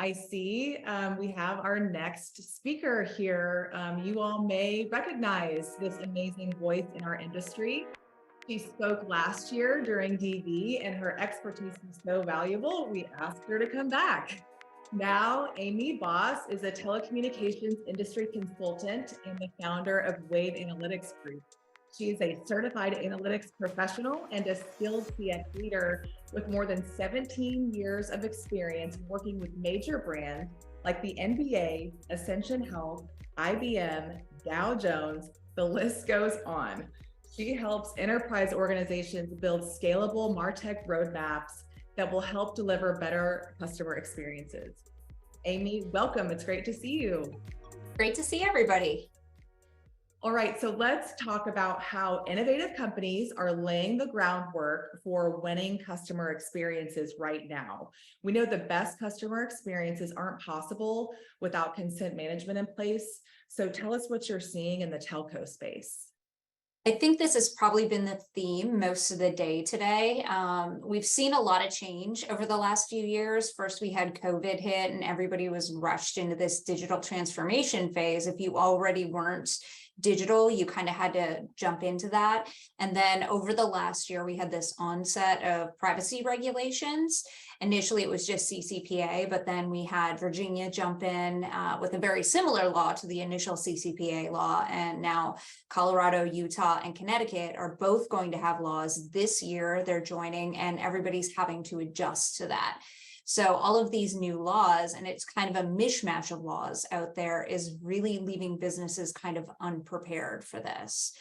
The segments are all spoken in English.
I see we have our next speaker here. You all may recognize this amazing voice in our industry. She spoke last year during DV and her expertise was so valuable, we asked her to come back. Now, Aimee Bos is a telecommunications industry consultant and the founder of Wave Analytics Group. She is a certified analytics professional and a skilled CX leader with more than 17 years of experience working with major brands like the NBA, Ascension Health, IBM, Dow Jones, the list goes on. She helps enterprise organizations build scalable MarTech roadmaps that will help deliver better customer experiences. Aimee, welcome. It's great to see you. Great to see everybody. All right, so let's talk about how innovative companies are laying the groundwork for winning customer experiences right now. We know the best customer experiences aren't possible without consent management in place. So tell us what you're seeing in the telco space. I think this has probably been the theme most of the day today. We've seen a lot of change over the last few years. First, we had COVID hit and everybody was rushed into this digital transformation phase. If you already weren't digital, you kind of had to jump into that. And then over the last year, we had this onset of privacy regulations. Initially, it was just CCPA, but then we had Virginia jump in with a very similar law to the initial CCPA law. And now Colorado, Utah, and Connecticut are both going to have laws this year. They're joining and everybody's having to adjust to that. So all of these new laws, and it's kind of a mishmash of laws out there, is really leaving businesses kind of unprepared for this.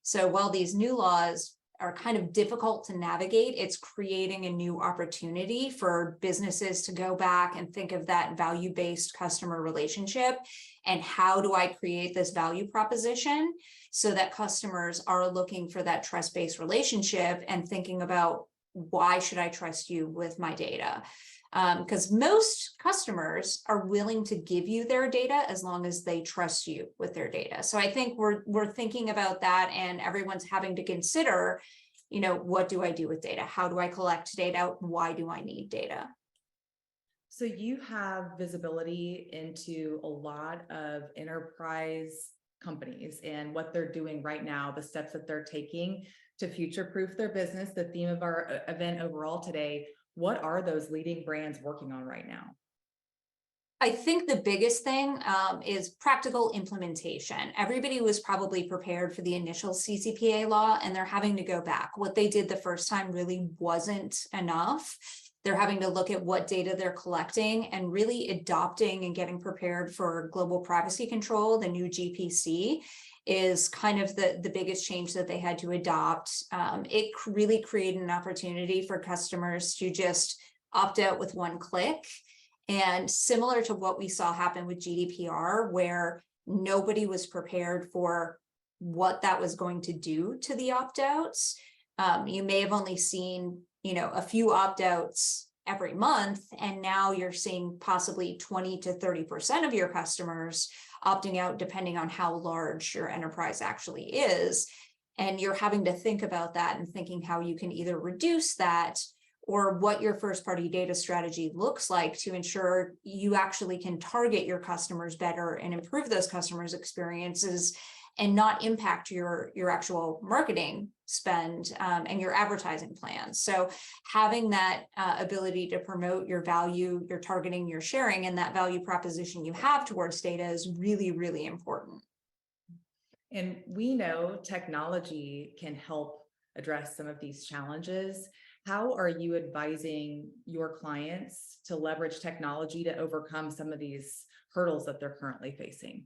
So while these new laws are kind of difficult to navigate, it's creating a new opportunity for businesses to go back and think of that value-based customer relationship and how do I create this value proposition so that customers are looking for that trust-based relationship and thinking about why should I trust you with my data? Because most customers are willing to give you their data as long as they trust you with their data. So I think we're thinking about that, and everyone's having to consider, what do I do with data? How do I collect data? Why do I need data? So you have visibility into a lot of enterprise companies and what they're doing right now, the steps that they're taking to future-proof their business, the theme of our event overall today. What are those leading brands working on right now? I think the biggest thing is practical implementation. Everybody was probably prepared for the initial CCPA law, and they're having to go back. What they did the first time really wasn't enough. They're having to look at what data they're collecting and really adopting and getting prepared for global privacy control, the new GPC. Is kind of the biggest change that they had to adopt. It really created an opportunity for customers to just opt out with one click. And similar to what we saw happen with GDPR, where nobody was prepared for what that was going to do to the opt-outs. You may have only seen, a few opt-outs every month, and now you're seeing possibly 20 to 30% of your customers opting out depending on how large your enterprise actually is. And you're having to think about that and thinking how you can either reduce that or what your first party data strategy looks like to ensure you actually can target your customers better and improve those customers' experiences and not impact your actual marketing spend and your advertising plans. So having that ability to promote your value, your targeting, your sharing, and that value proposition you have towards data is really, really important. And we know technology can help address some of these challenges. How are you advising your clients to leverage technology to overcome some of these hurdles that they're currently facing?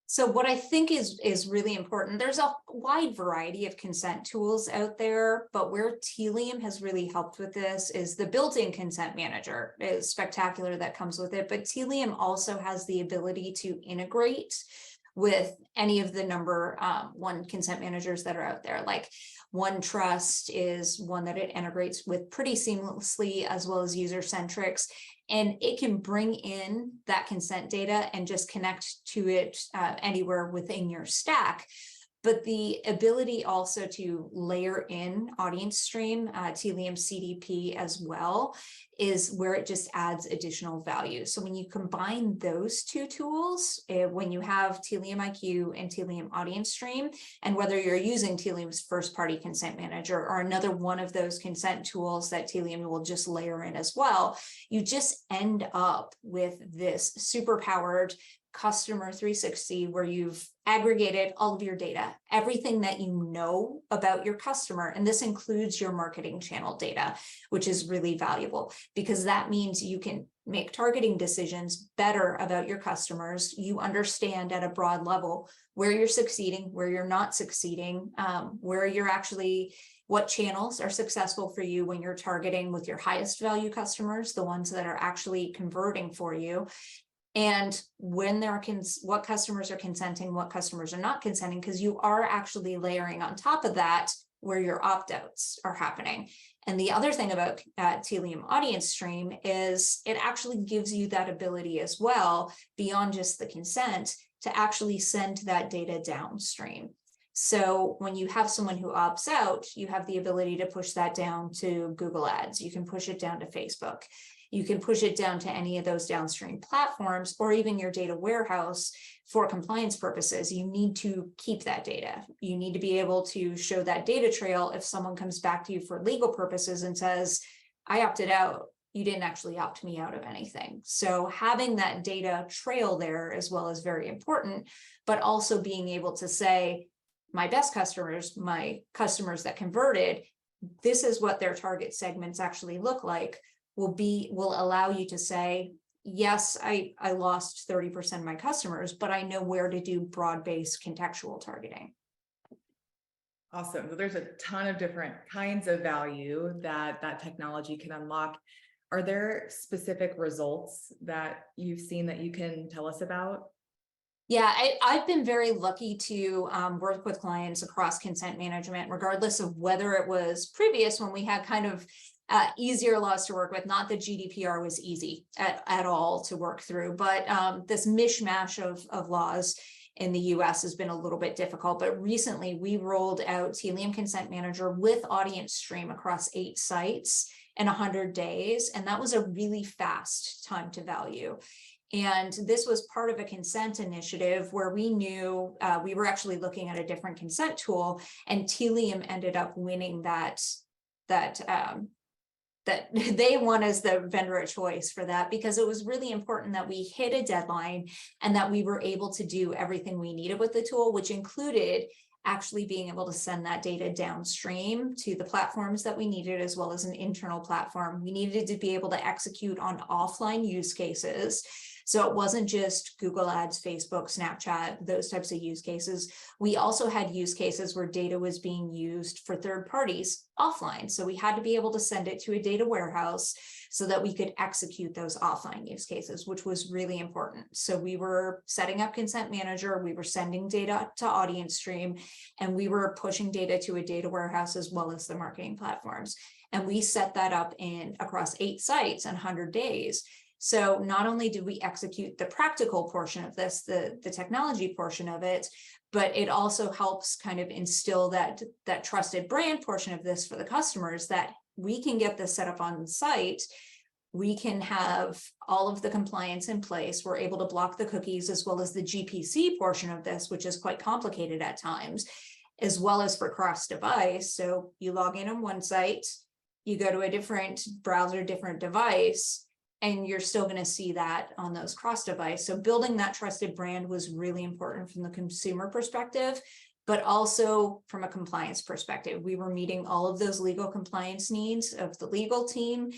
So what I think is really important, there's a wide variety of consent tools out there, but where Tealium has really helped with this is the built-in consent manager is spectacular that comes with it, but Tealium also has the ability to integrate with any of the number one consent managers that are out there. Like OneTrust is one that it integrates with pretty seamlessly, as well as user-centrics. And it can bring in that consent data and just connect to it anywhere within your stack. but the ability also to layer in audience stream, Telium CDP as well, is where it just adds additional value. So when you combine those two tools, when you have Telium IQ and Telium Audience Stream, and whether you're using Telium's first-party consent manager or another one of those consent tools that Telium will just layer in as well, you just end up with this super powered customer 360 where you've aggregated all of your data, everything that you know about your customer. And this includes your marketing channel data, which is really valuable because that means you can make targeting decisions better about your customers. You understand at a broad level where you're succeeding, where you're not succeeding, where you're actually, what channels are successful for you when you're targeting with your highest value customers, the ones that are actually converting for you. And when there are what customers are consenting, what customers are not consenting, because you are actually layering on top of that where your opt-outs are happening. And the other thing about Telium Audience Stream is it actually gives you that ability as well, beyond just the consent, to actually send that data downstream. So when you have someone who opts out, you have the ability to push that down to Google Ads. You can push it down to Facebook. You can push it down to any of those downstream platforms or even your data warehouse for compliance purposes. You need to keep that data. You need to be able to show that data trail if someone comes back to you for legal purposes and says, I opted out, you didn't actually opt me out of anything. So having that data trail there as well is very important, but also being able to say, my best customers, my customers that converted, this is what their target segments actually look like, will allow you to say, yes, I lost 30% of my customers, but I know where to do broad-based contextual targeting. Awesome. So there's a ton of different kinds of value that technology can unlock. Are there specific results that you've seen that you can tell us about? Yeah, I've been very lucky to work with clients across consent management, regardless of whether it was previous when we had kind of easier laws to work with. Not that GDPR was easy at all to work through, but this mishmash of laws in the US has been a little bit difficult. But recently we rolled out Telium Consent Manager with Audience Stream across 8 sites in 100 days. And that was a really fast time to value. And this was part of a consent initiative where we knew we were actually looking at a different consent tool, and Telium ended up winning that they won as the vendor of choice for that, because it was really important that we hit a deadline and that we were able to do everything we needed with the tool, which included actually being able to send that data downstream to the platforms that we needed, as well as an internal platform. We needed to be able to execute on offline use cases. So it wasn't just Google Ads, Facebook, Snapchat, those types of use cases. We also had use cases where data was being used for third parties offline. So we had to be able to send it to a data warehouse so that we could execute those offline use cases, which was really important. So we were setting up Consent Manager, we were sending data to Audience Stream, and we were pushing data to a data warehouse as well as the marketing platforms. And we set that up across 8 sites in 100 days. So not only did we execute the practical portion of this, the technology portion of it, but it also helps kind of instill that trusted brand portion of this for the customers, that we can get this set up on site. We can have all of the compliance in place. We're able to block the cookies, as well as the GPC portion of this, which is quite complicated at times, as well as for cross-device. So you log in on one site, you go to a different browser, different device, and you're still going to see that on those cross-device. So building that trusted brand was really important from the consumer perspective, but also from a compliance perspective. We were meeting all of those legal compliance needs of the legal team,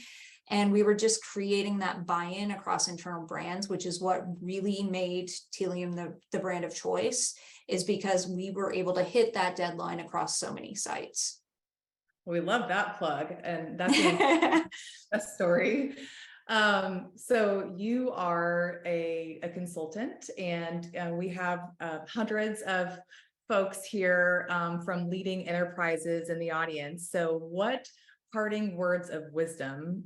and we were just creating that buy-in across internal brands, which is what really made Telium the brand of choice, is because we were able to hit that deadline across so many sites. We love that plug, and that's a story. So you are a consultant, and we have hundreds of folks here from leading enterprises in the audience. So what parting words of wisdom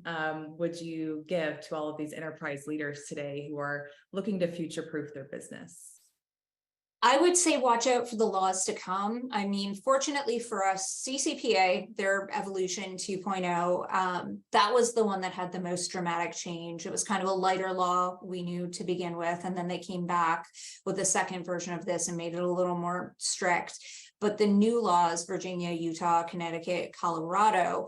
would you give to all of these enterprise leaders today who are looking to future-proof their business? I would say watch out for the laws to come. I mean, fortunately for us, CCPA, their evolution 2.0, that was the one that had the most dramatic change. It was kind of a lighter law we knew to begin with, and then they came back with the second version of this and made it a little more strict. But the new laws, Virginia, Utah, Connecticut, Colorado,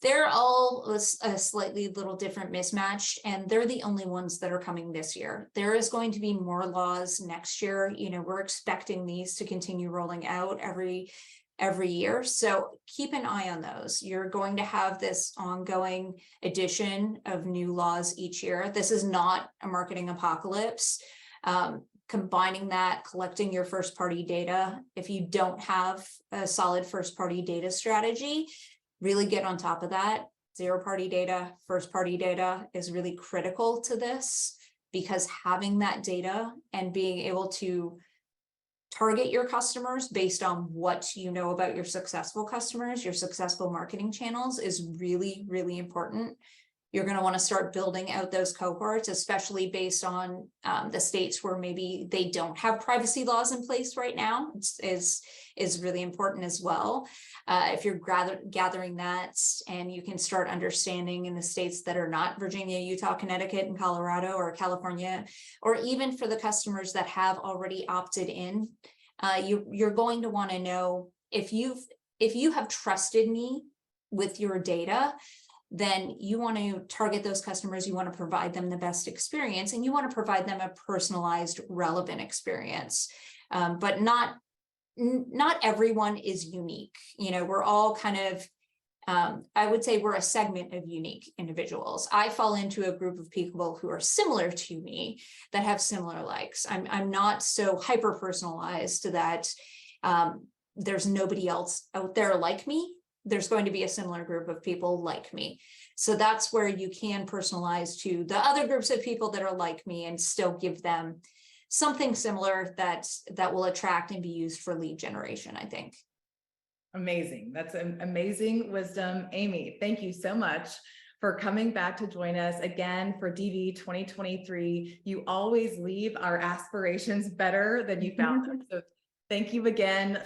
they're all a slightly little different mismatched, and they're the only ones that are coming this year. There is going to be more laws next year. You know, we're expecting these to continue rolling out every year. So keep an eye on those. You're going to have this ongoing addition of new laws each year. This is not a marketing apocalypse. Combining that, collecting your first party data. If you don't have a solid first party data strategy, really get on top of that. Zero party data, first party data is really critical to this, because having that data and being able to target your customers based on what you know about your successful customers, your successful marketing channels, is really, really important. You're going to want to start building out those cohorts, especially based on the states where maybe they don't have privacy laws in place right now. Is really important as well. If you're gathering that, and you can start understanding in the states that are not Virginia, Utah, Connecticut, and Colorado, or California, or even for the customers that have already opted in, you're going to want to know if you have trusted me with your data, then you want to target those customers. You want to provide them the best experience, and you want to provide them a personalized, relevant experience. But not everyone is unique. You know, we're all kind of, I would say we're a segment of unique individuals. I fall into a group of people who are similar to me that have similar likes. I'm not so hyper personalized that there's nobody else out there like me. There's going to be a similar group of people like me. So that's where you can personalize to the other groups of people that are like me and still give them something similar that will attract and be used for lead generation, I think. Amazing. That's an amazing wisdom. Aimee, thank you so much for coming back to join us again for DV 2023. You always leave our aspirations better than you found them. So thank you again.